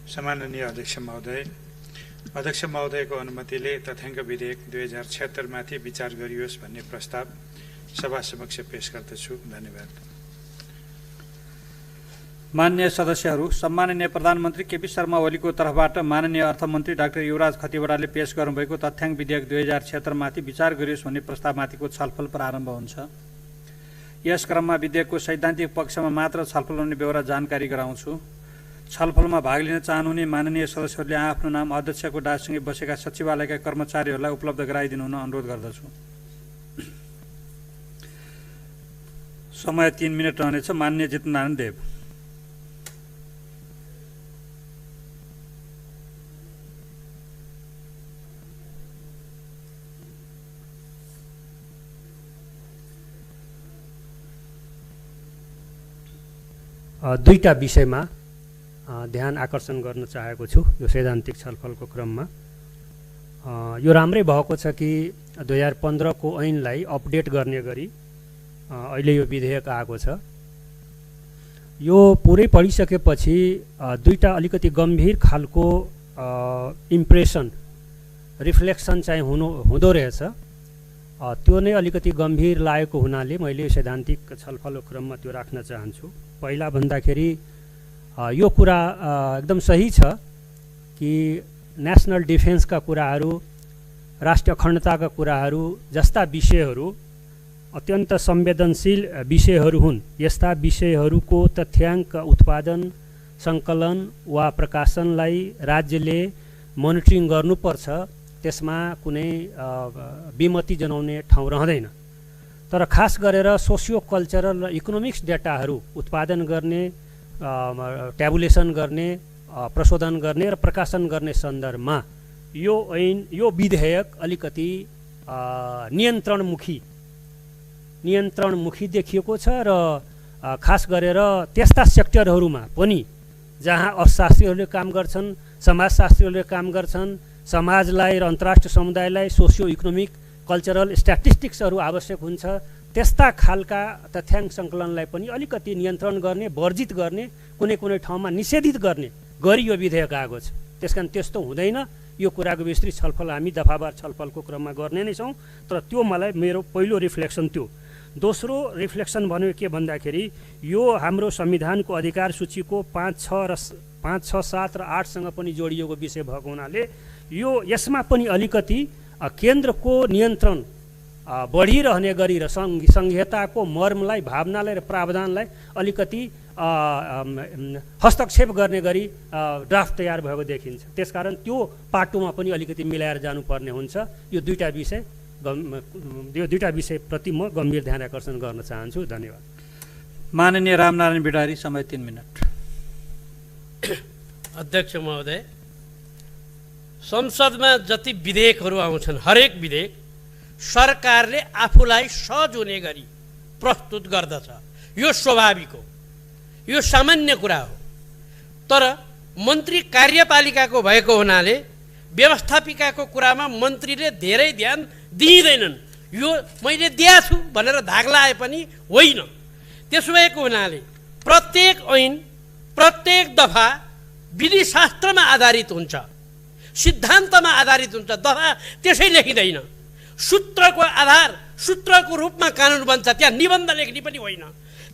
सम्माननीय अध्यक्ष महोदय, अध्यक्ष महोदयको अनुमतिले तथ्याङ्क विधेयक 2076 माथि विचार गरियोस् भन्ने प्रस्ताव सभा समक्ष पेश गर्दछु। धन्यवाद। माननीय सदस्यहरू, सम्माननीय प्रधानमन्त्री केपी शर्मा ओलीको तर्फबाट माननीय अर्थमन्त्री डाक्टर युवराज खतिवड़ाले पेश गर्नुभएको तथ्याङ्क विधेयक 2076 माथि विचार गरियोस् भन्ने प्रस्तावमाथिको छलफल प्रारम्भ हुन्छ। यस क्रममा विधेयकको सैद्धान्तिक पक्षमा मात्र छलफल हुने बेहोरा जानकारी गराउँछु। छलफलमा भाग लिन चाहनुहुने माननीय सदस्यहरूले आफ्नो नाम अध्यक्षको डाँडसँगै बसेका सचिवालयका कर्मचारीहरूलाई उपलब्ध गराइदिनु हुन अनुरोध गर्दछु। समय 3 मिनट रहनेछ। माननीय जितनारायण देव। दुईटा विषयमा ध्यान आकर्षण गर्न चाहेको छु यो सैद्धान्तिक छलफलको क्रममा। यो राम्रै भएको छ कि 2015 को ऐनलाई अपडेट गर्ने गरी अहिले यो विधेयक आएको छ। यो पुरै पढिसकेपछि दुईटा अलिकति गम्भीर खालको इम्प्रेसन रिफ्लेक्सन चाहिँ हुँदो रहेछ। त्यो नै अलिकति गम्भीर लागेको हुनाले मैले सैद्धान्तिक छलफलको क्रममा त्यो राख्न चाहन्छु। पहिला भन्दाखेरि यो कुरा एकदम सही छ कि नेसनल डिफेन्सका कुराहरू, राष्ट्रिय अखण्डताका कुराहरू जस्ता विषयहरू अत्यन्त संवेदनशील विषयहरू हुन्। यस्ता विषयहरूको तथ्याङ्क उत्पादन, सङ्कलन वा प्रकाशनलाई राज्यले मोनिटरिङ गर्नुपर्छ। त्यसमा कुनै विमति जनाउने ठाउँ रहँदैन। तर खास गरेर सोसियो कल्चरल र इकोनोमिक्स डेटाहरू उत्पादन गर्ने, ट्याबुलेसन गर्ने, प्रशोधन गर्ने र प्रकाशन गर्ने सन्दर्भमा यो ऐन, यो विधेयक अलिकति नियन्त्रणमुखी देखिएको छ र खास गरेर त्यस्ता सेक्टरहरूमा पनि जहाँ अर्थशास्त्रीहरूले काम गर्छन्, समाजशास्त्रीहरूले काम गर्छन्, समाजलाई र अन्तर्राष्ट्रिय समुदायलाई सोसियो इकोनोमिक कल्चरल स्ट्याटिस्टिक्सहरू आवश्यक हुन्छ, त्यस्ता खालका तथ्याङ्क सङ्कलनलाई पनि अलिकति नियन्त्रण गर्ने, वर्जित गर्ने, कुनै कुनै ठाउँमा निषेधित गर्ने गरी यो विधेयक आएको छ। त्यसकारण त्यस्तो हुँदैन। यो कुराको विस्तृत छलफल हामी दफावार छलफलको क्रममा गर्ने नै छौँ। तर त्यो मलाई मेरो पहिलो रिफ्लेक्सन त्यो। दोस्रो रिफ्लेक्सन भन्यो के भन्दाखेरि यो हाम्रो संविधानको अधिकार सूचीको 5, 6, 7 र 8सँग पनि जोडिएको विषय भएको हुनाले यसमा पनि अलिकति केन्द्रको नियन्त्रण बढिरहने गरी र संहिताको मर्मलाई, भावनालाई र प्रावधानलाई अलिकति हस्तक्षेप गर्ने गरी ड्राफ्ट तयार भएको देखिन्छ। त्यसकारण त्यो पाटोमा पनि अलिकति मिलाएर जानुपर्ने हुन्छ। यो दुईटा विषयप्रति म गम्भीर ध्यान आकर्षण गर्न चाहन्छु। धन्यवाद। माननीय रामनारायण बिडारी, समय 3 मिनट। अध्यक्ष महोदय, संसदमा जति विधेयकहरू आउँछन् हरेक विधेयक सरकारले आफूलाई सहज हुने गरी प्रस्तुत गर्दछ। यो स्वाभाविक हो, यो सामान्य कुरा हो। तर मन्त्री कार्यपालिकाको भएको हुनाले व्यवस्थापिकाको कुरामा मन्त्रीले धेरै ध्यान दिँदैनन्। यो मैले दिएको छु भनेर धाग लाए पनि होइन। त्यसो भएको हुनाले प्रत्येक ऐन, प्रत्येक दफा विधिशास्त्रमा आधारित हुन्छ, सिद्धान्तमा आधारित हुन्छ। दफा त्यसै लेखिँदैन। सूत्रको आधार, सूत्रको रूपमा कानुन बन्छ, त्यहाँ निबन्ध लेख्ने पनि होइन।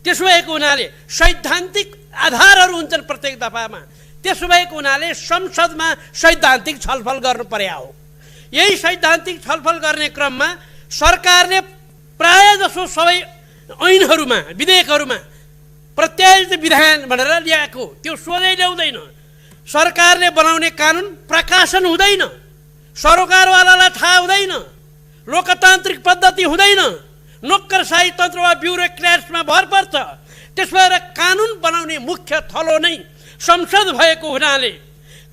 त्यसो भएको हुनाले सैद्धान्तिक आधारहरू हुन्छन् प्रत्येक दफामा। त्यसो भएको हुनाले संसदमा सैद्धान्तिक छलफल गर्नु पर्या हो। यही सैद्धान्तिक छलफल गर्ने क्रममा सरकारले प्राय जसो सबै ऐनहरूमा, विधेयकहरूमा प्रत्याशित विधान भनेर ल्याएको त्यो सोझै ल्याउँदैन। सरकारले बनाउने कानुन प्रकाशन हुँदैन, सरोकारवालालाई थाहा हुँदैन, लोकतान्त्रिक पद्धति हुँदैन, नोक्करशाही तन्त्र वा ब्युरोक्रेट्समा भर पर्छ। त्यस भएर कानुन बनाउने मुख्य थलो नै संसद भएको हुनाले,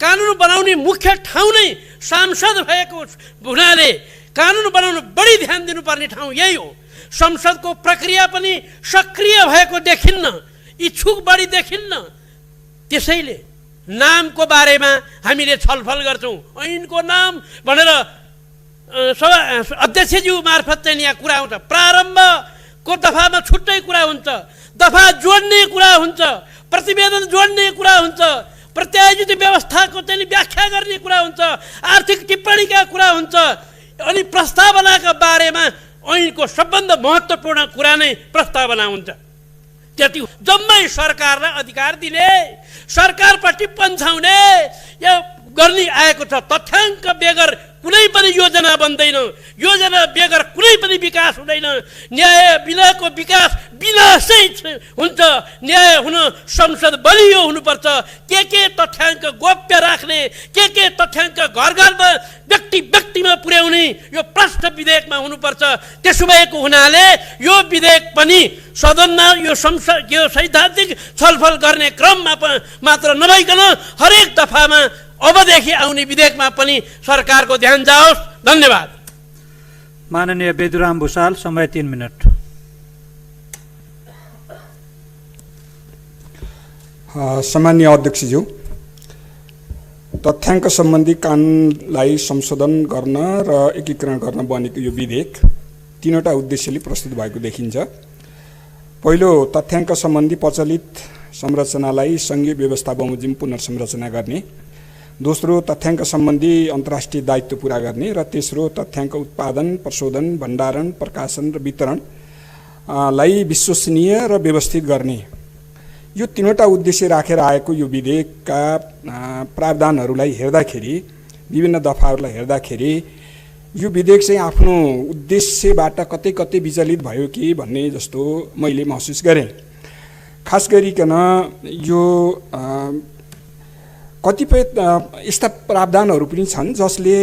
कानुन बनाउने मुख्य ठाउँ नै सांसद भएको हुनाले कानुन बनाउन बढी ध्यान दिनुपर्ने ठाउँ यही हो। संसदको प्रक्रिया पनि सक्रिय भएको देखिन्न, इच्छुक बढी देखिन्न। त्यसैले नामको बारेमा हामीले छलफल गर्छौँ। ऐनको नाम भनेर अध्यक्षज्यू मार्फत चाहिँ यहाँ कुरा हुन्छ। प्रारम्भको दफामा छुट्टै कुरा हुन्छ, दफा जोड्ने कुरा हुन्छ, प्रतिवेदन जोड्ने कुरा हुन्छ, प्रत्यायोजित व्यवस्थाको चाहिँ व्याख्या गर्ने कुरा हुन्छ, आर्थिक टिप्पणीका कुरा हुन्छ, अनि प्रस्तावनाका बारेमा ऐनको सबभन्दा महत्त्वपूर्ण कुरा नै प्रस्तावना हुन्छ। त्यति जम्मै सरकारलाई अधिकार दिने, सरकारपट्टि पन्छाउने यो गर्ने आएको छ। तथ्याङ्क बेगर कुनै पनि योजना बन्दैन, योजना बेगर कुनै पनि विकास हुँदैन। न्याय बिनाको विकास विनाशै हुन्छ। न्याय हुन संसद बलियो हुनुपर्छ। के तथ्याङ्क गोप्य राख्ने, के तथ्याङ्क घर घरमा व्यक्तिमा पुर्याउने यो प्रश्न विधेयकमा हुनुपर्छ। त्यसो भएको हुनाले यो विधेयक पनि सदनमा यो संसद यो सैद्धान्तिक छलफल गर्ने क्रममा मात्र नभइकन हरेक दफामा अबदेखि आउने विधेयकमा पनि सरकारको ध्यान जाओस्। धन्यवाद। माननीय बेदुराम भुषाल, समय 3 मिनट। सम्माननीय अध्यक्षज्यू, तथ्याङ्क सम्बन्धी कानुनलाई संशोधन गर्न र एकीकरण गर्न बनेको यो विधेयक 3वटा उद्देश्यले प्रस्तुत भएको देखिन्छ। पहिलो, तथ्याङ्क सम्बन्धी प्रचलित संरचनालाई सङ्घीय व्यवस्था बमोजिम पुनर्संरचना गर्ने। दोस्रो, तथ्याङ्क सम्बन्धी अन्तर्राष्ट्रिय दायित्व पुरा गर्ने। र तेस्रो, तथ्याङ्क उत्पादन, प्रशोधन, भण्डारण, प्रकाशन र वितरणलाई विश्वसनीय र व्यवस्थित गर्ने। यो 3वटा उद्देश्य राखेर आएको यो विधेयकका प्रावधानहरूलाई हेर्दाखेरि, विभिन्न दफाहरूलाई हेर्दाखेरि यो विधेयक चाहिँ आफ्नो उद्देश्यबाट कतै विचलित भयो कि भन्ने जस्तो मैले महसुस गरेँ। खास गरिकन यो कतिपय यस्ता प्रावधानहरू पनि छन् जसले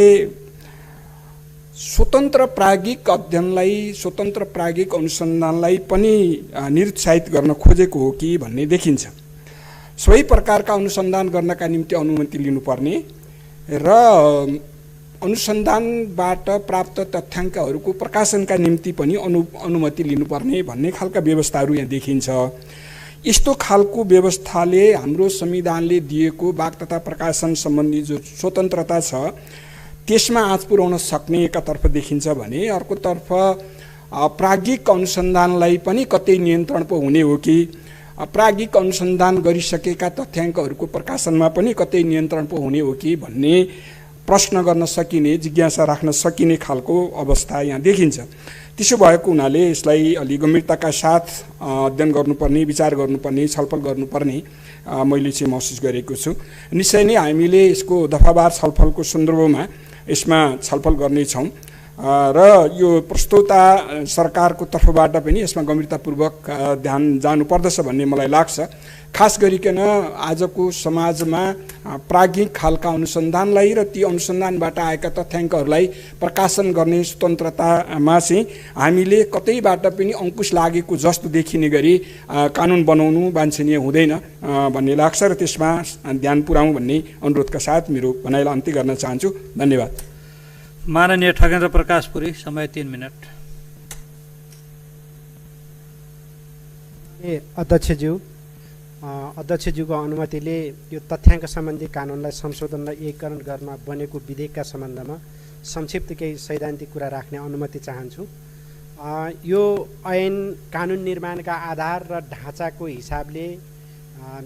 स्वतन्त्र प्राज्ञिक अध्ययनलाई, स्वतन्त्र प्राज्ञिक अनुसन्धानलाई पनि निरुत्साहित गर्न खोजेको हो कि भन्ने देखिन्छ। सबै प्रकारका अनुसन्धान गर्नका निम्ति अनुमति लिनुपर्ने र अनुसन्धानबाट प्राप्त तथ्याङ्कहरूको प्रकाशनका निम्ति पनि अनुमति लिनुपर्ने भन्ने खालका व्यवस्थाहरू यहाँ देखिन्छ। यस्तो खालको व्यवस्थाले हाम्रो संविधानले दिएको वाक तथा प्रकाशन सम्बन्धी जो स्वतन्त्रता छ त्यसमा आँच पुर्याउन सक्ने एकातर्फ देखिन्छ भने अर्कोतर्फ प्राज्ञिक अनुसन्धानलाई पनि कतै नियन्त्रण पो हुने हो कि, प्राज्ञिक अनुसन्धान गरिसकेका तथ्याङ्कहरूको प्रकाशनमा पनि कतै नियन्त्रण पो हुने हो कि भन्ने प्रश्न गर्न सकिने, जिज्ञासा राख्न सकिने खालको अवस्था यहाँ देखिन्छ। त्यसो भएको हुनाले यसलाई अलि गम्भीरताका साथ अध्ययन गर्नुपर्ने, विचार गर्नुपर्ने, छलफल गर्नुपर्ने मैले चाहिँ महसुस गरेको छु। निश्चय नै हामीले यसको दफावार छलफलको सन्दर्भमा यसमा छलफल गर्नेछौँ र यो प्रस्तुता सरकारको तर्फबाट पनि यसमा गम्भीरतापूर्वक ध्यान जानुपर्दछ भन्ने मलाई लाग्छ। खास गरिकन आजको समाजमा प्राज्ञिक खालका अनुसन्धानलाई र ती अनुसन्धानबाट आएका तथ्याङ्कहरूलाई प्रकाशन गर्ने स्वतन्त्रतामा चाहिँ हामीले कतैबाट पनि अङ्कुश लागेको जस्तो देखिने गरी कानुन बनाउनु वाञ्छनीय हुँदैन भन्ने लाग्छ र त्यसमा ध्यान पुर्याउँ भन्ने अनुरोधका साथ मेरो भनाइलाई अन्त्य गर्न चाहन्छु। धन्यवाद। माननीय ठगेन्द्र प्रकाश पुरी, समय 3 मिनट। अध्यक्षज्यूको अनुमतिले यो तथ्याङ्क सम्बन्धी कानुनलाई संशोधन र एकीकरण गर्न बनेको विधेयकका सम्बन्धमा संक्षिप्त केही सैद्धान्तिक कुरा राख्ने अनुमति चाहन्छु। यो ऐन कानुन निर्माणका आधार र ढाँचाको हिसाबले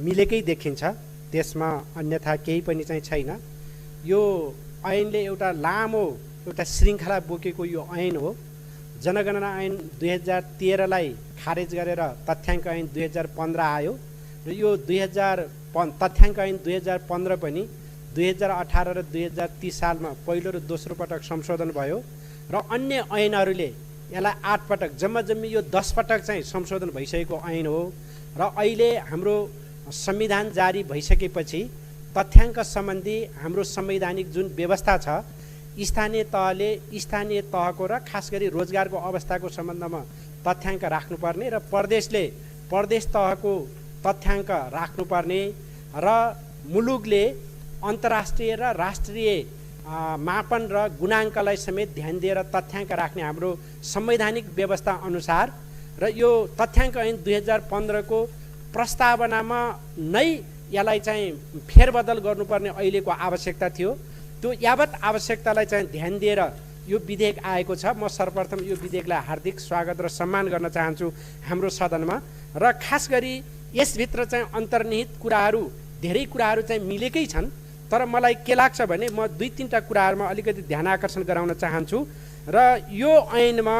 मिलेकै देखिन्छ, त्यसमा अन्यथा केही पनि चाहिँ छैन। यो ऐनले एउटा लामो एउटा श्रृङ्खला बोकेको यो ऐन हो। जनगणना ऐन 2013लाई खारेज गरेर तथ्याङ्क ऐन 2015 आयो र यो तथ्याङ्क ऐन 2015 पनि 2018 र 2030 सालमा पहिलो र दोस्रो पटक संशोधन भयो र अन्य ऐनहरूले यसलाई 8 पटक जम्मी यो 10 पटक चाहिँ संशोधन भइसकेको ऐन हो। र अहिले हाम्रो संविधान जारी भइसकेपछि तथ्याङ्क सम्बन्धी हाम्रो संवैधानिक जुन व्यवस्था छ, स्थानीय तहले स्थानीय तहको र खास गरी रोजगारको अवस्थाको सम्बन्धमा तथ्याङ्क राख्नुपर्ने र प्रदेशले प्रदेश तहको तथ्याङ्क राख्नुपर्ने र मुलुकले अन्तर्राष्ट्रिय र राष्ट्रिय मापन र गुणाङ्कलाई समेत ध्यान दिएर तथ्याङ्क राख्ने हाम्रो संवैधानिक व्यवस्था अनुसार र यो तथ्याङ्क ऐन 2015 को प्रस्तावनामा नै यसलाई चाहिँ फेरबदल गर्नुपर्ने अहिलेको आवश्यकता थियो। त्यो यावत आवश्यकतालाई चाहिँ ध्यान दिएर यो विधेयक आएको छ। म सर्वप्रथम यो विधेयकलाई हार्दिक स्वागत र सम्मान गर्न चाहन्छु हाम्रो सदनमा। र खास गरी यसभित्र चाहिँ अन्तर्निहित कुराहरू धेरै कुराहरू चाहिँ मिलेकै छन्। तर मलाई के लाग्छ भने म 2-3टा कुराहरूमा अलिकति ध्यान आकर्षण गराउन चाहन्छु। र यो ऐनमा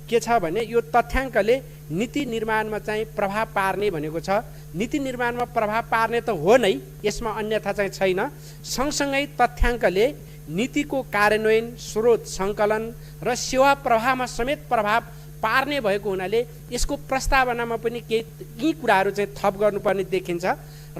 के छ भने यो तथ्याङ्कले नीति निर्माणमा चाहिँ प्रभाव पार्ने भनेको छ। नीति निर्माणमा प्रभाव पार्ने त हो नै, यसमा अन्यथा चाहिँ छैन। सँगसँगै तथ्याङ्कले नीतिको कार्यान्वयन, स्रोत सङ्कलन र सेवा प्रवाहमा समेत प्रभाव पार्ने भएको हुनाले यसको प्रस्तावनामा पनि केही कुराहरू चाहिँ थप गर्नुपर्ने देखिन्छ।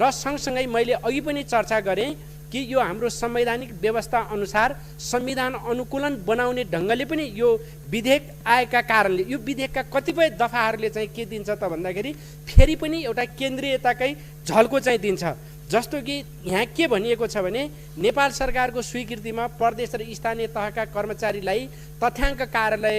र सँगसँगै मैले अघि पनि चर्चा गरेँ कि यो हाम्रो संवैधानिक व्यवस्था अनुसार संविधान अनुकूलन बनाउने ढङ्गले पनि यो विधेयक आएका कारणले यो विधेयकका कतिपय दफाहरूले चाहिँ के दिन्छ त भन्दाखेरि फेरि पनि एउटा केन्द्रीयताकै झल्को चाहिँ दिन्छ। जस्तो कि यहाँ के भनिएको छ भने नेपाल सरकारको स्वीकृतिमा प्रदेश र स्थानीय तहका कर्मचारीलाई तथ्याङ्क कार्यालय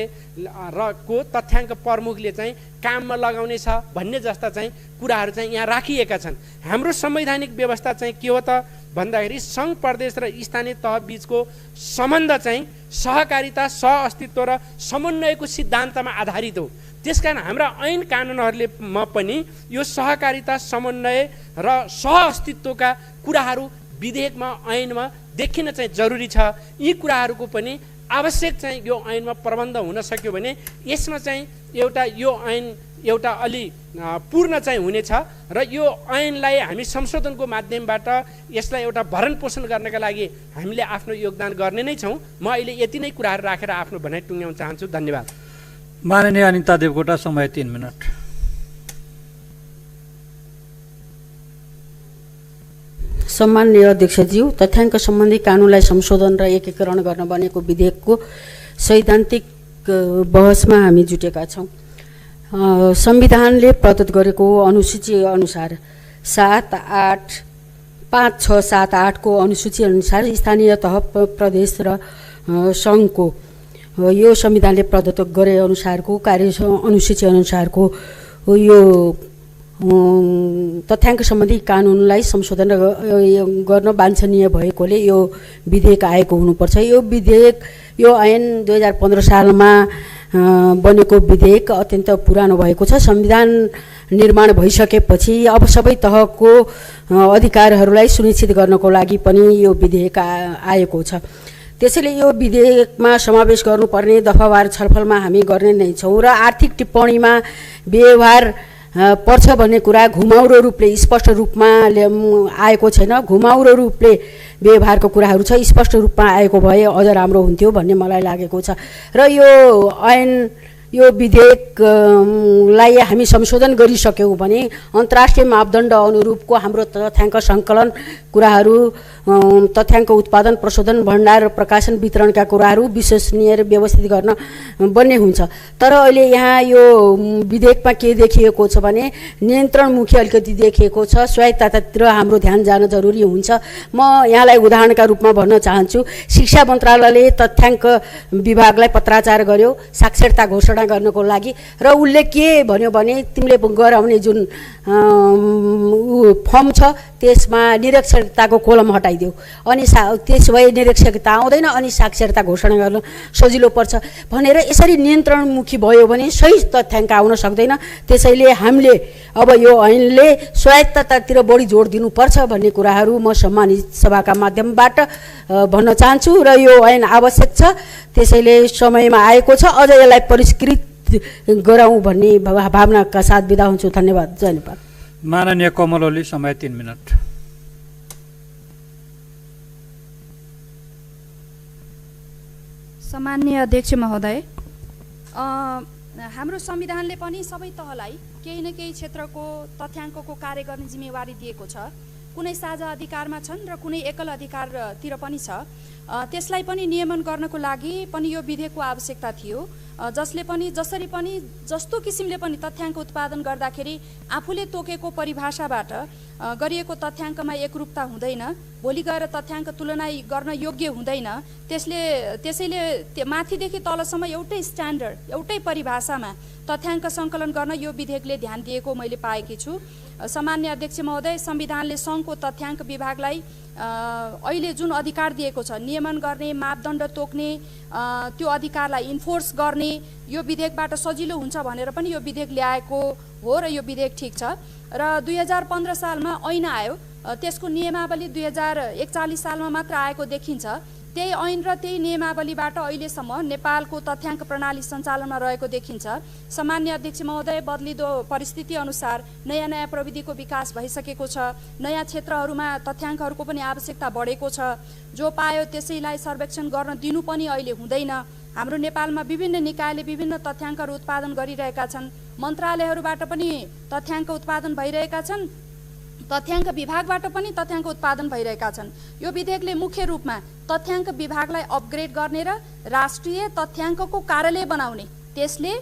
र को तथ्याङ्क प्रमुखले चाहिँ काममा लगाउने छ भन्ने जस्ता चाहिँ कुराहरू चाहिँ यहाँ राखिएका छन्। हाम्रो संवैधानिक व्यवस्था चाहिँ के हो त भन्दाखेरि सङ्घ, प्रदेश र स्थानीय तह बीचको सम्बन्ध चाहिँ सहकारिता, सहअस्तित्व र समन्वयको सिद्धान्तमा आधारित हो। त्यसकारण हाम्रा ऐन कानुनहरूले पनि यो सहकारिता, समन्वय र सहअस्तित्वका कुराहरू विधेयकमा, ऐनमा देखिन चाहिँ जरुरी छ। यी कुराहरूको पनि आवश्यक चाहिँ यो ऐनमा प्रबन्ध हुन सक्यो भने यसमा चाहिँ यो ऐन एउटा अलि पूर्ण चाहिँ हुनेछ। र यो ऐनलाई हामी संशोधनको माध्यमबाट यसलाई एउटा भरण पोषण गर्नका लागि हामीले आफ्नो योगदान गर्ने नै छौँ। म अहिले यति नै कुराहरू राखेर आफ्नो भनाइ टुङ्ग्याउन चाहन्छु। धन्यवाद। माननीय अनिता देवकोटा, समय 3 मिनट। सम्माननीय अध्यक्षज्यू, तथ्याङ्क सम्बन्धी कानुनलाई संशोधन र एकीकरण गर्न बनेको विधेयकको सैद्धान्तिक बहसमा हामी जुटेका छौँ। संविधानले प्रदत्त गरेको अनुसूची अनुसार 5, 6, 7, 8 को अनुसूची अनुसार स्थानीय तह, प्रदेश र सङ्घको यो संविधानले प्रदत्त गरे अनुसारको कार्य अनुसूची अनुसारको यो तथ्याङ्क सम्बन्धी कानुनलाई संशोधन गर्न वाञ्छनीय भएकोले यो विधेयक आएको हुनुपर्छ। यो विधेयक, यो ऐन 2015 सालमा बनेको विधेयक अत्यन्त पुरानो भएको छ। संविधान निर्माण भइसकेपछि अब सबै तहको अधिकारहरूलाई सुनिश्चित गर्नको लागि पनि यो विधेयक आएको छ। त्यसैले यो विधेयकमा समावेश गर्नुपर्ने दफावार छलफलमा हामी गर्ने नै छौँ। र आर्थिक टिप्पणीमा व्यवहार पर्छ भन्ने कुरा घुमाउरो रूपले स्पष्ट रूपमा आएको छैन। घुमाउरो रूपले व्यवहारको कुराहरू छ, स्पष्ट रूपमा आएको भए अझ राम्रो हुन्थ्यो भन्ने मलाई लागेको छ। र यो ऐन, यो विधेयकलाई हामी संशोधन गरिसक्यौँ भने अन्तर्राष्ट्रिय मापदण्ड अनुरूपको हाम्रो तथ्याङ्क सङ्कलन कुराहरू, तथ्याङ्क उत्पादन, प्रशोधन, भण्डार, प्रकाशन, वितरणका कुराहरू विश्वसनीय र व्यवस्थित गर्न बन्ने हुन्छ। तर अहिले यहाँ यो विधेयकमा के देखिएको छ भने नियन्त्रणमुखी अलिकति देखिएको छ। स्वायत्ततातिर हाम्रो ध्यान जान जरुरी हुन्छ। म यहाँलाई उदाहरणका रूपमा भन्न चाहन्छु, शिक्षा मन्त्रालयले तथ्याङ्क विभागलाई पत्राचार गर्यो साक्षरता घोषणा गर्नको लागि, र उसले के भन्यो भने तिमीले गराउने जुन फर्म छ त्यसमा निरक्षरताको कोलम हटाइदेऊ, अनि त्यस भए निरक्षरता आउँदैन, अनि साक्षरता घोषणा गर्न सजिलो पर्छ भनेर यसरी नियन्त्रणमुखी भयो भने सही तथ्याङ्क आउन सक्दैन। त्यसैले हामीले अब यो ऐनले स्वायत्ततातिर बढी जोड दिनुपर्छ भन्ने कुराहरू म सम्मानित सभाका माध्यमबाट भन्न चाहन्छु। र यो ऐन आवश्यक छ, त्यसैले समयमा आएको छ, अझ यसलाई परिष्कृत गराउँ भन्ने भावनाका साथ बिदा हुन्छु। धन्यवाद। जय नेपाल। माननीय कमल ओली, समय 3 मिनट। सम्माननीय अध्यक्ष महोदय, हाम्रो संविधानले पनि सबै तहलाई केही न केही क्षेत्रको तथ्याङ्कको कार्य गर्ने जिम्मेवारी दिएको छ। कुनै साझा अधिकारमा छन् र कुनै एकल अधिकारतिर पनि छ। त्यसलाई पनि नियमन गर्नको लागि पनि यो विधेयकको आवश्यकता थियो, जसले पनि जसरी पनि जस्तो किसिमले पनि तथ्याङ्क उत्पादन गर्दाखेरि आफूले तोकेको परिभाषाबाट गरिएको तथ्याङ्कमा एकरूपता हुँदैन, भोलि गएर तथ्याङ्क तुलना गर्न योग्य हुँदैन। त्यसैले माथिदेखि तलसम्म एउटै स्ट्यान्डर्ड, एउटै परिभाषामा तथ्याङ्क सङ्कलन गर्न यो विधेयकले ध्यान दिएको मैले पाएकी छु। सामान्य अध्यक्ष महोदय, संविधानले सङ्घको तथ्याङ्क विभागलाई अहिले जुन अधिकार दिएको छ, नियमन गर्ने, मापदण्ड तोक्ने, त्यो अधिकारलाई इन्फोर्स गर्ने, यो विधेयकबाट सजिलो हुन्छ भनेर पनि यो विधेयक ल्याएको हो र यो विधेयक ठिक छ। र 2015 सालमा ऐन आयो। त्यसको नियमावली 2041 सालमा मात्र आएको देखिन्छ। त्यही ऐन र त्यही नियमावलीबाट अहिलेसम्म नेपालको तथ्याङ्क प्रणाली सञ्चालनमा रहेको देखिन्छ। सामान्य अध्यक्ष महोदय, बदलिदो परिस्थिति अनुसार नयाँ नयाँ प्रविधिको विकास भइसकेको छ, नयाँ क्षेत्रहरूमा तथ्याङ्कहरूको पनि आवश्यकता बढेको छ। जो पायो त्यसैलाई सर्वेक्षण गर्न दिनु पनि अहिले हुँदैन। हाम्रो नेपालमा विभिन्न निकायले विभिन्न तथ्याङ्कहरू उत्पादन गरिरहेका छन्। मन्त्रालयहरूबाट पनि तथ्याङ्क उत्पादन भइरहेका छन्, तथ्याङ्क विभागबाट पनि तथ्याङ्क उत्पादन भइरहेका छन्। यो विधेयकले मुख्य रूपमा तथ्याङ्क विभागलाई अपग्रेड गर्ने र राष्ट्रिय तथ्याङ्कको कार्यालय बनाउने, त्यसले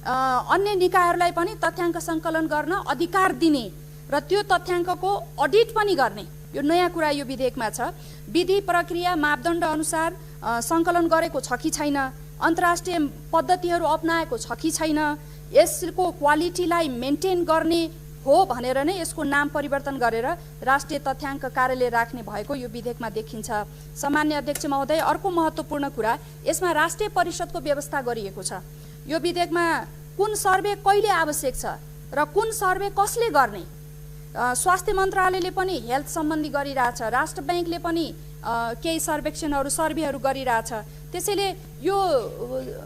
अन्य निकायहरूलाई पनि तथ्याङ्क सङ्कलन गर्न अधिकार दिने र त्यो तथ्याङ्कको अडिट पनि गर्ने, यो नयाँ कुरा यो विधेयकमा छ। विधि प्रक्रिया मापदण्ड अनुसार सङ्कलन गरेको छ कि छैन, अन्तर्राष्ट्रिय पद्धतिहरू अपनाएको छ कि छैन, यसको क्वालिटीलाई मेन्टेन गर्ने हो भनेर नै यसको नाम परिवर्तन गरेर राष्ट्रिय तथ्याङ्क कार्यालय राख्ने भएको यो विधेयकमा देखिन्छ। सामान्य अध्यक्ष महोदय, अर्को महत्त्वपूर्ण कुरा, यसमा राष्ट्रिय परिषदको व्यवस्था गरिएको छ। यो विधेयकमा कुन सर्वे कहिले आवश्यक छ र कुन सर्वे कसले गर्ने, स्वास्थ्य मन्त्रालयले पनि हेल्थ सम्बन्धी गरिरहेछ, राष्ट्र ब्याङ्कले पनि केही सर्वेहरू गरिरहेछ। त्यसैले यो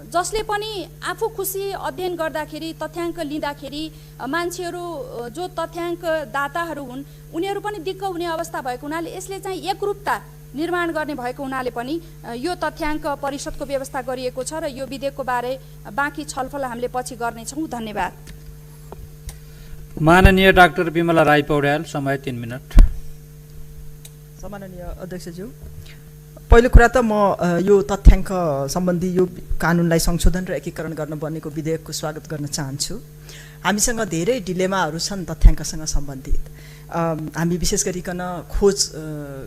जसले पनि आफू खुसी अध्ययन गर्दाखेरि, तथ्याङ्क लिँदाखेरि मान्छेहरू जो तथ्याङ्क दाताहरू हुन् उनीहरू पनि दिक्क हुने अवस्था भएको हुनाले यसले चाहिँ एकरूपता निर्माण गर्ने भएको हुनाले पनि यो तथ्याङ्क परिषदको व्यवस्था गरिएको छ र यो विधेयकको बारे बाँकी छलफल हामीले पछि गर्नेछौँ। धन्यवाद। माननीय डाक्टर विमला राई पौड्याल, समय 3 मिनट। सम्माननीय अध्यक्षज्यू, पहिलो कुरा त म यो तथ्याङ्क सम्बन्धी यो कानुनलाई संशोधन र एकीकरण गर्न बनेको विधेयकको स्वागत गर्न चाहन्छु। हामीसँग धेरै डिलेमाहरू छन् तथ्याङ्कसँग सम्बन्धित। हामी विशेष गरिकन खोज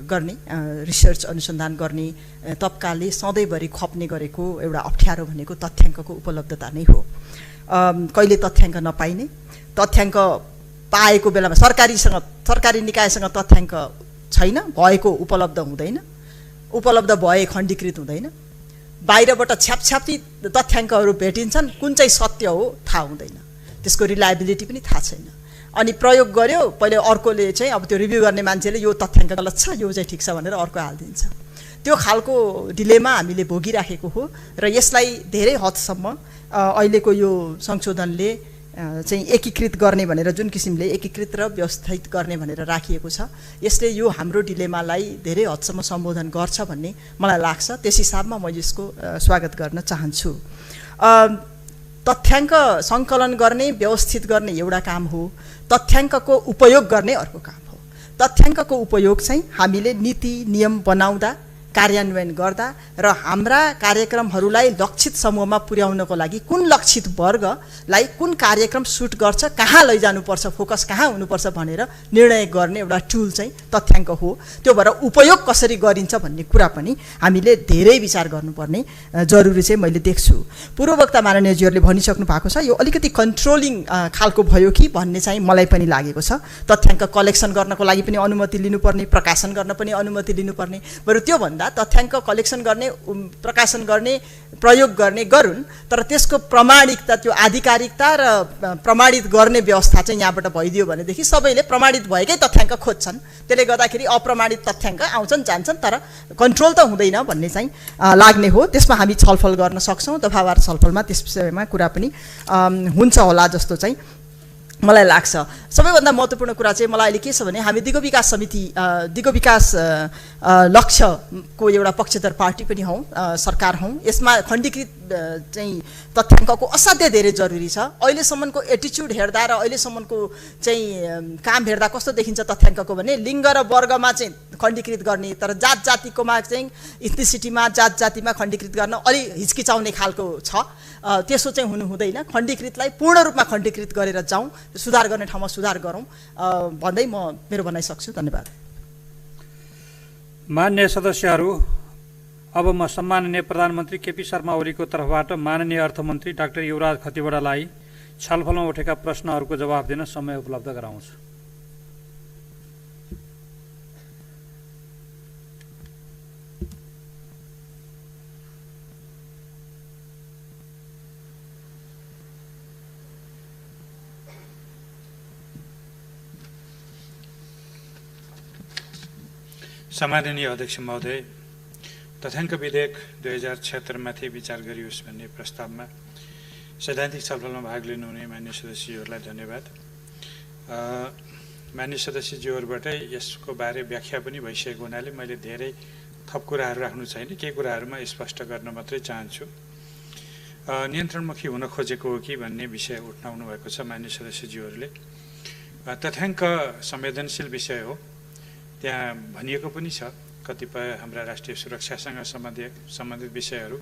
गर्ने, रिसर्च अनुसन्धान गर्ने तबकाले सधैँभरि खप्ने गरेको एउटा अप्ठ्यारो भनेको तथ्याङ्कको उपलब्धता नै हो। कहिले तथ्याङ्क नपाइने, तथ्याङ्क पाएको बेलामा सरकारी निकायसँग तथ्याङ्क छैन, भएको उपलब्ध हुँदैन, उपलब्ध भए खण्डीकृत हुँदैन, बाहिरबाट छ्यापछ्यापी तथ्याङ्कहरू भेटिन्छन्, कुन चाहिँ सत्य हो थाहा हुँदैन, त्यसको रिलायबिलिटी पनि थाहा छैन। अनि प्रयोग गर्यो, पहिले अर्कोले चाहिँ अब त्यो रिभ्यू गर्ने मान्छेले यो तथ्याङ्क गलत छ, यो चाहिँ ठिक छ भनेर अर्को हालिदिन्छ। त्यो खालको डिलेमा हामीले भोगिराखेको हो र यसलाई धेरै हदसम्म अहिलेको यो संशोधनले चाहिँ एकीकृत गर्ने भनेर जुन किसिमले एकीकृत र व्यवस्थित गर्ने भनेर राखिएको छ, यसले यो हाम्रो डिलेमालाई धेरै हदसम्म सम्बोधन गर्छ भन्ने मलाई लाग्छ। त्यस हिसाबमा म यसको स्वागत गर्न चाहन्छु। तथ्याङ्क सङ्कलन गर्ने, व्यवस्थित गर्ने एउटा काम हो, तथ्याङ्कको उपयोग गर्ने अर्को काम हो। तथ्याङ्कको उपयोग चाहिँ हामीले नीति नियम बनाउँदा, कार्यान्वयन गर्दा र हाम्रा कार्यक्रमहरूलाई लक्षित समूहमा पुर्याउनको लागि कुन लक्षित वर्गलाई कुन कार्यक्रम सुट गर्छ, कहाँ लैजानुपर्छ, फोकस कहाँ हुनुपर्छ भनेर निर्णय गर्ने एउटा टुल चाहिँ तथ्याङ्क हो। त्यो भएर उपयोग कसरी गरिन्छ भन्ने कुरा पनि हामीले धेरै विचार गर्नुपर्ने जरुरी चाहिँ मैले देख्छु। पूर्ववक्ता माननीयजीहरूले भनिसक्नु भएको छ, यो अलिकति कन्ट्रोलिङ खालको भयो कि भन्ने चाहिँ मलाई पनि लागेको छ। तथ्याङ्क कलेक्सन गर्नको लागि पनि अनुमति लिनुपर्ने, प्रकाशन गर्न पनि अनुमति लिनुपर्ने, बरु त्योभन्दा तथ्याङ्क कलेक्सन गर्ने, प्रकाशन गर्ने, प्रयोग गर्ने गरून्, तर त्यसको प्रामाणिकता, त्यो आधिकारिकता र प्रमाणित गर्ने व्यवस्था चाहिँ यहाँबाट भइदियो भनेदेखि सबैले प्रमाणित भएकै तथ्याङ्क खोज्छन्, त्यसले गर्दाखेरि अप्रमाणित तथ्याङ्क आउँछन् जान्छन्, तर कन्ट्रोल त हुँदैन भन्ने चाहिँ लाग्ने हो। त्यसमा हामी छलफल गर्न सक्छौँ, दफावार छलफलमा त्यस विषयमा कुरा पनि हुन्छ होला जस्तो चाहिँ मलाई लाग्छ। सबैभन्दा महत्त्वपूर्ण कुरा चाहिँ मलाई अहिले के छ भने हामी दिगो विकास समिति, दिगो विकास लक्ष्यको एउटा पक्षधर पार्टी पनि हौँ, सरकार हौँ। यसमा खण्डीकृत चाहिँ तथ्याङ्कको असाध्यै धेरै जरुरी छ। अहिलेसम्मको एटिच्युड हेर्दा र अहिलेसम्मको चाहिँ काम हेर्दा कस्तो देखिन्छ तथ्याङ्कको भने लिङ्ग र वर्गमा चाहिँ खण्डीकृत गर्ने, तर जात जातिकोमा चाहिँ इथनिसिटीमा, जात जातिमा खण्डीकृत गर्न अलि हिचकिचाउने खालको छ। त्यसो चाहिँ हुनु हुँदैन। खण्डीकृतलाई पूर्ण रूपमा खण्डीकृत गरेर जाउँ, सुधार गर्ने ठाउँमा सुधार गरौँ भन्दै म मेरो भनाइ सक्छु। धन्यवाद। मान्य सदस्यहरू, अब म सम्माननीय प्रधानमन्त्री केपी शर्मा ओलीको तर्फबाट माननीय अर्थमन्त्री डाक्टर युवराज खतिवडालाई छलफलमा उठेका प्रश्नहरूको जवाफ दिन समय उपलब्ध गराउँछु। सम्माननीय अध्यक्ष महोदय, तथ्याङ्क विधेयक 2076 माथि विचार गरियोस् भन्ने प्रस्तावमा सैद्धान्तिक छलफलमा भाग लिनुहुने मान्य सदस्यहरूलाई धन्यवाद। मान्य सदस्यज्यूहरूबाटै यसको बारे व्याख्या पनि भइसकेको हुनाले मैले धेरै थप कुराहरू राख्नु छैन, केही कुराहरूमा स्पष्ट गर्न मात्रै चाहन्छु। नियन्त्रणमुखी हुन खोजेको हो कि भन्ने विषय उठाउनु भएको छ मान्य सदस्यज्यूहरूले। तथ्याङ्क संवेदनशील विषय हो, त्यहाँ भनिएको पनि छ कतिपय हाम्रा राष्ट्रिय सुरक्षासँग सम्बन्धित विषयहरू,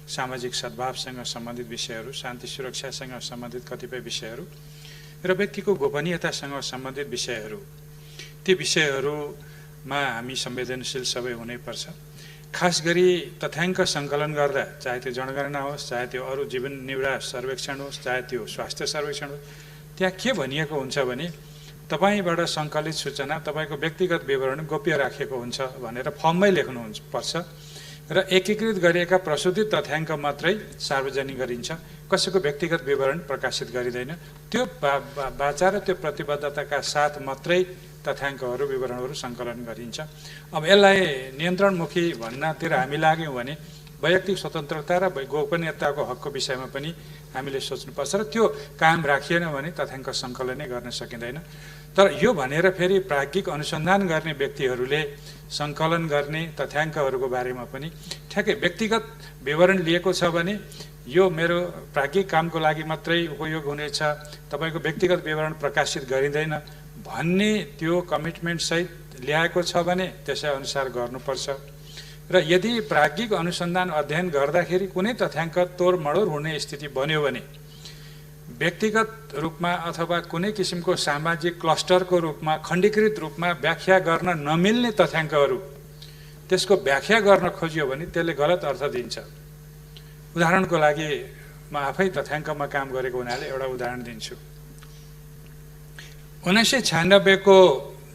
सामाजिक सद्भावसँग सम्बन्धित विषयहरू, शान्ति सुरक्षासँग सम्बन्धित कतिपय विषयहरू र व्यक्तिको गोपनीयतासँग सम्बन्धित विषयहरू, ती विषयहरूमा हामी संवेदनशील सबै हुनैपर्छ। खास गरी तथ्याङ्क सङ्कलन गर्दा, चाहे त्यो जनगणना होस्, चाहे त्यो अरू जीवन निर्वाह सर्वेक्षण होस्, चाहे त्यो स्वास्थ्य सर्वेक्षण होस्, त्यहाँ के भनिएको हुन्छ भने तपाईबाट सङ्कलित सूचना तपाईँको व्यक्तिगत विवरण गोप्य राखिएको हुन्छ भनेर फर्ममै लेख्नु पर्छ र एकीकृत गरिएका प्रशोधित तथ्याङ्क मात्रै सार्वजनिक गरिन्छ, कसैको व्यक्तिगत विवरण प्रकाशित गरिँदैन। त्यो बाचा र त्यो प्रतिबद्धताका साथ मात्रै तथ्याङ्कहरू विवरणहरू सङ्कलन गरिन्छ। अब यसलाई नियन्त्रणमुखी भन्नतिर हामी लाग्यौँ भने वैयक्तिक स्वतन्त्रता र गोपनीयताको हकको विषयमा पनि हामीले सोच्नुपर्छ र त्यो कायम राखिएन भने तथ्याङ्क सङ्कलनै गर्न सकिँदैन। तर यो भनेर फेरि प्राज्ञिक अनुसन्धान गर्ने व्यक्तिहरूले सङ्कलन गर्ने तथ्याङ्कहरूको बारेमा पनि ठ्याक्कै व्यक्तिगत विवरण लिएको छ भने यो मेरो प्राज्ञिक कामको लागि मात्रै उपयोग हुनेछ, तपाईँको व्यक्तिगत विवरण प्रकाशित गरिँदैन भन्ने त्यो कमिटमेन्टसहित ल्याएको छ भने त्यसै अनुसार गर्नुपर्छ। र यदि प्राज्ञिक अनुसन्धान अध्ययन गर्दाखेरि कुनै तथ्याङ्क तोडमडोड हुने स्थिति बन्यो भने व्यक्तिगत रूपमा अथवा कुनै किसिमको सामाजिक क्लस्टरको रूपमा खण्डीकृत रूपमा व्याख्या गर्न नमिल्ने तथ्याङ्कहरू त्यसको व्याख्या गर्न खोजियो भने त्यसले गलत अर्थ दिन्छ। उदाहरणको लागि म आफै तथ्याङ्कमा काम गरेको हुनाले एउटा उदाहरण दिन्छु। 1996 को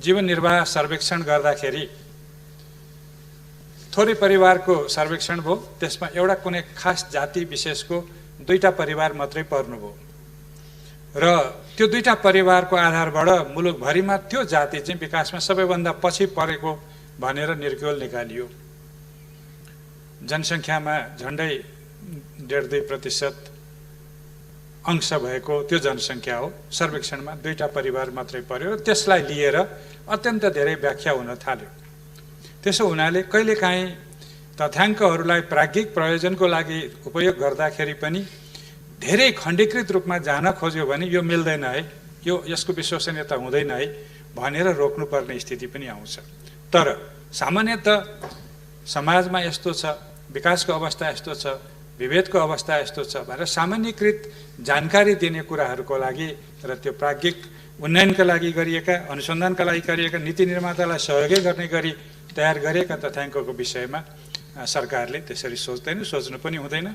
जीवन निर्वाह सर्वेक्षण गर्दाखेरि थोरै परिवारको सर्वेक्षण भयो, त्यसमा एउटा कुनै खास जाति विशेषको 2टा परिवार मात्रै पर्नुभयो र त्यो 2टा परिवारको आधारबाट मुलुकभरिमा त्यो जाति चाहिँ विकासमा सबैभन्दा पछि परेको भनेर निर्क्युल निकालियो। जनसङ्ख्यामा झन्डै 1.5-2% अंश भएको त्यो जनसङ्ख्या हो, सर्वेक्षणमा 2टा परिवार मात्रै पर्यो र त्यसलाई लिएर अत्यन्त धेरै व्याख्या हुन थाल्यो। त्यसो हुनाले कहिलेकाहीँ तथ्याङ्कहरूलाई प्राज्ञिक प्रयोजनको लागि उपयोग गर्दाखेरि पनि धेरै खण्डीकृत रूपमा जान खोज्यो भने यो मिल्दैन है, यसको विश्वसनीयता हुँदैन है भनेर रोक्नुपर्ने स्थिति पनि आउँछ। तर सामान्यतः समाजमा यस्तो छ, विकासको अवस्था यस्तो छ, विभेदको अवस्था यस्तो छ भनेर सामान्यकृत जानकारी दिने कुराहरूको लागि र त्यो प्राज्ञिक उन्नयनका लागि गरिएका, अनुसन्धानका लागि गरिएका, नीति निर्मातालाई सहयोग गर्ने गरी तयार गरिएका तथ्याङ्कको विषयमा सरकारले त्यसरी सोच्दैन, सोच्नु पनि हुँदैन।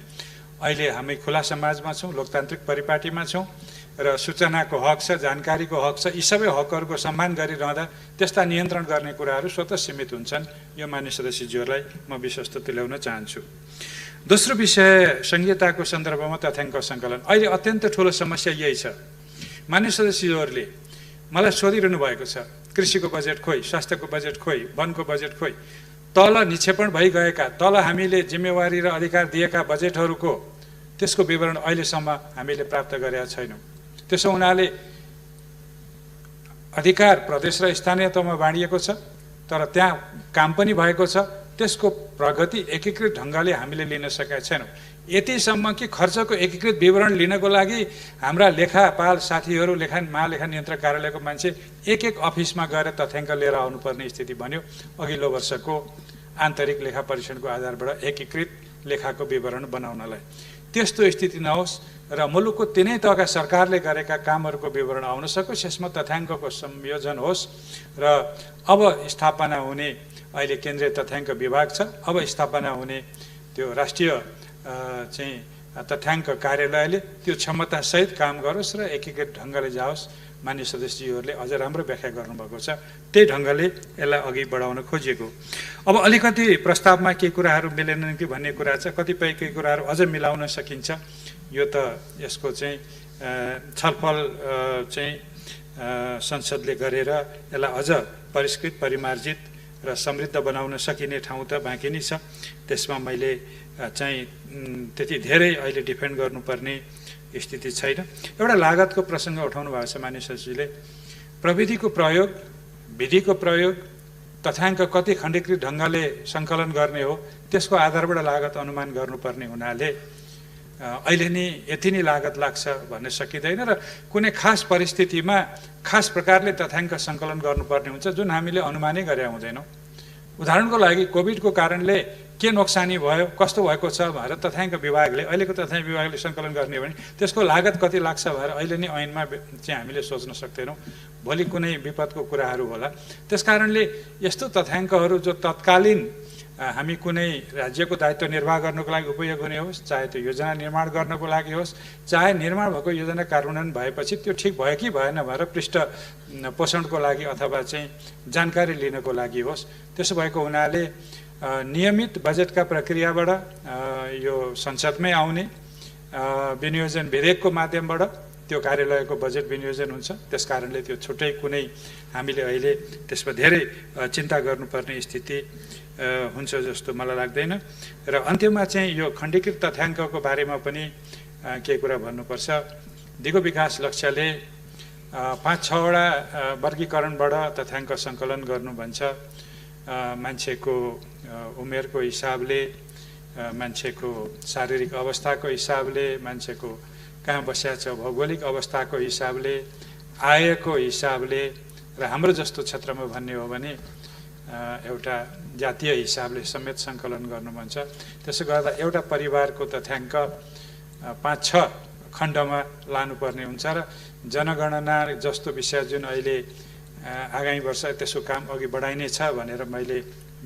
अहिले हामी खुला समाजमा छौँ, लोकतान्त्रिक परिपाटीमा छौँ र सूचनाको हक छ, जानकारीको हक छ। यी सबै हकहरूको सम्मान गरिरहँदा त्यस्ता नियन्त्रण गर्ने कुराहरू स्वतः सीमित हुन्छन्। यो मान्य सदस्यज्यूहरूलाई म विश्वस्त तुल्याउन चाहन्छु। दोस्रो विषय संहिताको सन्दर्भमा तथ्याङ्क सङ्कलन। अहिले अत्यन्त ठुलो समस्या यही छ। मान्य सदस्यज्यूहरूले मलाई सोधिरहनु भएको छ, कृषिको बजेट खोइ, स्वास्थ्यको बजेट खोइ, वनको बजेट खोइ, तल निक्षेपण भइगएका, तल हामीले जिम्मेवारी र अधिकार दिएका बजेटहरूको त्यसको विवरण अहिलेसम्म हामीले प्राप्त गरेका छैनौँ। त्यसो हुनाले अधिकार प्रदेश र स्थानीय तहमा बाँडिएको छ, तर त्यहाँ काम पनि भएको छ, त्यसको प्रगति एकीकृत ढङ्गले हामीले लिन सकेका छैनौँ। यतिसम्म कि खर्चको एकीकृत विवरण लिनको लागि हाम्रा लेखापाल साथीहरू, महालेखा नियन्त्रक कार्यालयको मान्छे एक अफिसमा गएर तथ्याङ्क लिएर आउनुपर्ने स्थिति बन्यो अघिल्लो वर्षको आन्तरिक लेखा परीक्षणको आधारबाट एकीकृत लेखाको विवरण बनाउनलाई। त्यस्तो स्थिति नहोस् र मुलुकको तिनै तहका सरकारले गरेका कामहरूको विवरण आउन सकोस्, यसमा तथ्याङ्कको संयोजन होस् र अब स्थापना हुने अहिले केन्द्रीय तथ्याङ्क विभाग छ, अब स्थापना हुने त्यो राष्ट्रिय चाहिँ तथ्याङ्क कार्यालयले त्यो क्षमतासहित काम गरोस् र एकीकृत ढङ्गले जाओस्। मान्य सदस्यहरूले अझ राम्रो व्याख्या गर्नुभएको छ, त्यही ढङ्गले यसलाई अघि बढाउन खोजिएको। अब अलिकति प्रस्तावमा केही कुराहरू मिलेनन् कि भन्ने कुरा छ, कतिपय केही कुराहरू अझ मिलाउन सकिन्छ। यो त यसको चाहिँ छलफल चाहिँ संसदले गरेर यसलाई अझ परिष्कृत, परिमार्जित र समृद्ध बनाउन सकिने ठाउँ त बाँकी नै छ। त्यसमा मैले चाहिँ त्यति धेरै अहिले डिफेन्ड गर्नुपर्ने स्थिति छैन। एउटा लागतको प्रसङ्ग उठाउनु भएको छ माननीय सचिवले। प्रविधिको प्रयोग, विधिको प्रयोग, तथ्याङ्क कति खण्डीकृत ढङ्गले सङ्कलन गर्ने हो त्यसको आधारबाट लागत अनुमान गर्नुपर्ने हुनाले अहिले नै यति नै लागत लाग्छ भन्न सकिँदैन र कुनै खास परिस्थितिमा खास प्रकारले तथ्याङ्क सङ्कलन गर्नुपर्ने हुन्छ जुन हामीले अनुमानै गरे हुँदैनौँ। उदाहरणको लागि कोभिडको कारणले के नोक्सानी भयो, कस्तो भएको छ भनेर तथ्याङ्क विभागले, अहिलेको तथ्याङ्क विभागले सङ्कलन गर्ने हो भने त्यसको लागत कति लाग्छ भनेर अहिले नै ऐनमा चाहिँ हामीले सोच्न सक्दैनौँ। भोलि कुनै विपदको कुराहरू होला। त्यसकारणले यस्तो तथ्याङ्कहरू जो तत्कालीन हामी कुनै राज्यको दायित्व निर्वाह गर्नको लागि उपयोग हुने होस्, चाहे त्यो योजना निर्माण गर्नको लागि होस्, चाहे निर्माण भएको योजना कार्यान्वयन भएपछि त्यो ठिक भयो कि भएन भनेर पृष्ठ पोषणको लागि अथवा चाहिँ जानकारी लिनको लागि होस्। त्यसो भएको हुनाले नियमित बजेटका प्रक्रियाबाट यो संसदमै आउने विनियोजन विधेयकको माध्यमबाट त्यो कार्यालयको बजेट विनियोजन हुन्छ। त्यसकारणले त्यो छुट्टै कुनै हामीले अहिले त्यसमा धेरै चिन्ता गर्नुपर्ने स्थिति हुन्छ जस्तो मलाई लाग्दैन। र अन्त्यमा चाहिँ यो खण्डीकृत तथ्याङ्कको बारेमा पनि केही कुरा भन्नुपर्छ। दिगो विकास लक्ष्यले 5-6वटा वर्गीकरणबाट तथ्याङ्क सङ्कलन गर्नु भन्छ। मान्छेको उमेरको हिसाबले, मान्छेको शारीरिक अवस्थाको हिसाबले, मान्छेको कहाँ बस्या छ भौगोलिक अवस्थाको हिसाबले, आयको हिसाबले र हाम्रो जस्तो क्षेत्रमा भन्ने हो भने एउटा जातीय हिसाबले समेत सङ्कलन गर्नु भन्छ। त्यसो गर्दा एउटा परिवारको तथ्याङ्क 5-6 खण्डमा लानुपर्ने हुन्छ र जनगणना जस्तो विषय जुन अहिले आगामी वर्ष त्यसको काम अघि बढाइनेछ भनेर मैले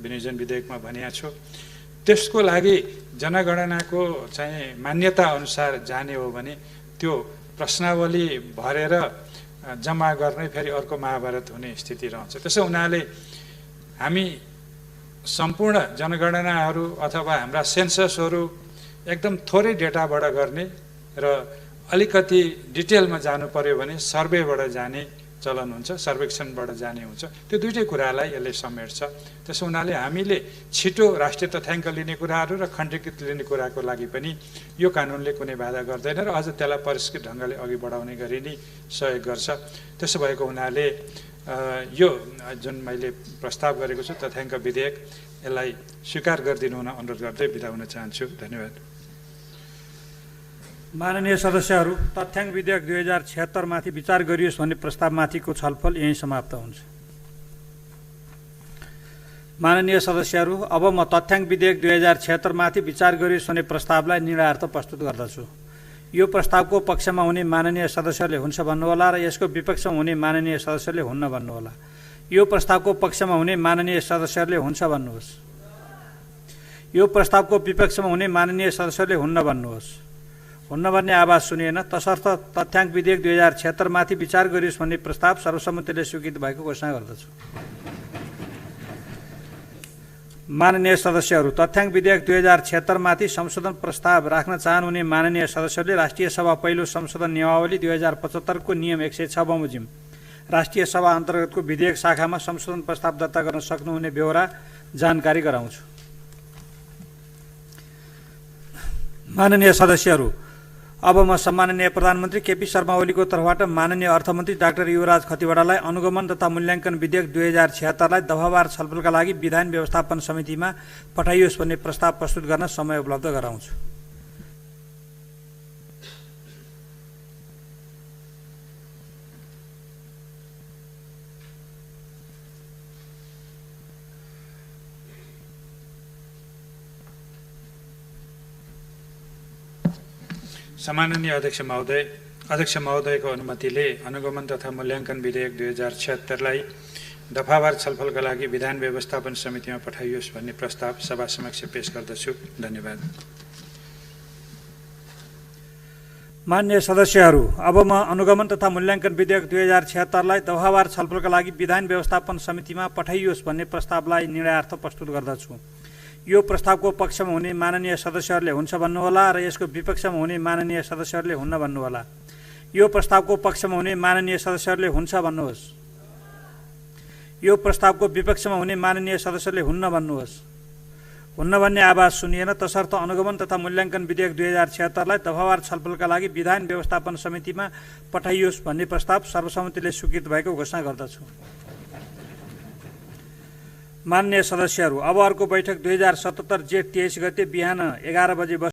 विनियोजन विधेयकमा भनेको छु। त्यसको लागि जनगणनाको चाहिँ मान्यता अनुसार जाने हो भने त्यो प्रश्नावली भरेर जम्मा गर्ने फेरि अर्को महाभारत हुने स्थिति रहन्छ। त्यसो हुनाले हामी सम्पूर्ण जनगणनाहरू अथवा हाम्रा सेन्ससहरू एकदम थोरै डेटाबाट गर्ने र अलिकति डिटेलमा जानु पर्यो भने सर्वेबाट जाने चलन हुन्छ, सर्वेक्षणबाट जाने हुन्छ। त्यो दुईटै कुरालाई यसले समेट्छ। त्यसो हुनाले हामीले छिटो राष्ट्रिय तथ्याङ्क लिने कुराहरू र खण्डीकृत लिने कुराको लागि पनि यो कानुनले कुनै बाधा गर्दैन र अझ त्यसलाई परिष्कृत ढङ्गले अघि बढाउने गरी नै सहयोग गर्छ। त्यसो भएको हुनाले यो जुन मैले प्रस्ताव गरेको छु तथ्याङ्क विधेयक, यसलाई स्वीकार गरिदिनु हुन अनुरोध गर्दै बिदा हुन चाहन्छु। धन्यवाद। माननीय सदस्यहरू, तथ्याङ्क विधेयक 2076 माथि विचार गरियोस् भन्ने प्रस्तावमाथिको छलफल यहीँ समाप्त हुन्छ। माननीय सदस्यहरू, अब म तथ्याङ्क विधेयक 2076 माथि विचार गरियोस् भन्ने प्रस्तावलाई निर्णयार्थ प्रस्तुत गर्दछु। यो प्रस्तावको पक्षमा हुने माननीय सदस्यले हुन्छ भन्नुहोला र यसको विपक्षमा हुने माननीय सदस्यले हुन्न भन्नुहोला। यो प्रस्तावको पक्षमा हुने माननीय सदस्यले हुन्छ भन्नुहोस्। यो प्रस्तावको विपक्षमा हुने माननीय सदस्यले हुन्न भन्नुहोस्। हुन्न भन्ने आवाज सुनिएन, तसर्थ तथ्याङ्क विधेयक 2076 माथि विचार गरियोस् भन्ने प्रस्ताव सर्वसम्मतिले स्वीकृत भएको घोषणा गर्दछु। माननीय सदस्यहरू, तथ्याङ्क विधेयक 2076 माथि संशोधन प्रस्ताव राख्न चाहनुहुने माननीय सदस्यले राष्ट्रिय सभा पहिलो संशोधन नियमावली 2075 को नियम 106 बमोजिम राष्ट्रिय सभा अन्तर्गतको विधेयक शाखामा संशोधन प्रस्ताव दर्ता गर्न सक्नुहुने बेहोरा जानकारी गराउँछु। माननीय सदस्यहरू, अब म सम्माननीय प्रधानमन्त्री केपी शर्मा ओलीको तर्फबाट माननीय अर्थमन्त्री डाक्टर युवराज खतिवडालाई अनुगमन तथा मूल्याङ्कन विधेयक 2076 लाई दफावार छलफलका लागि विधान व्यवस्थापन समितिमा पठाइयोस् भन्ने प्रस्ताव प्रस्तुत गर्न समय उपलब्ध गराउँछु। सम्माननीय अध्यक्ष महोदयको अनुमतिले अनुगमन तथा मूल्याङ्कन विधेयक 2076 लाई दफावार छलफलका लागि विधान व्यवस्थापन समितिमा पठाइयोस् भन्ने प्रस्ताव सभा समक्ष पेश गर्दछु। धन्यवाद। माननीय सदस्यहरू, अब म अनुगमन तथा मूल्याङ्कन विधेयक 2076 लाई दफावार छलफलका लागि विधान व्यवस्थापन समितिमा पठाइयोस् भन्ने प्रस्तावलाई निर्णयार्थ प्रस्तुत गर्दछु। यो प्रस्तावको पक्षमा हुने माननीय सदस्यहरूले हुन्छ भन्नुहोला र यसको विपक्षमा हुने माननीय सदस्यहरूले हुन्न भन्नुहोला। यो प्रस्तावको पक्षमा हुने माननीय सदस्यहरूले हुन्छ भन्नुहोस्। यो प्रस्तावको विपक्षमा हुने माननीय सदस्यले हुन्न भन्नुहोस्। हुन्न भन्ने आवाज सुनिएन, तसर्थ अनुगमन तथा मूल्याङ्कन विधेयक 2076लाई दफावार छलफलका लागि विधान व्यवस्थापन समितिमा पठाइयोस् भन्ने प्रस्ताव सर्वसम्मतिले स्वीकृत भएको घोषणा गर्दछु। माननीय सदस्यहरू, अब अर्को बैठक 2077 जेठ 23 गते बिहान 11 बजे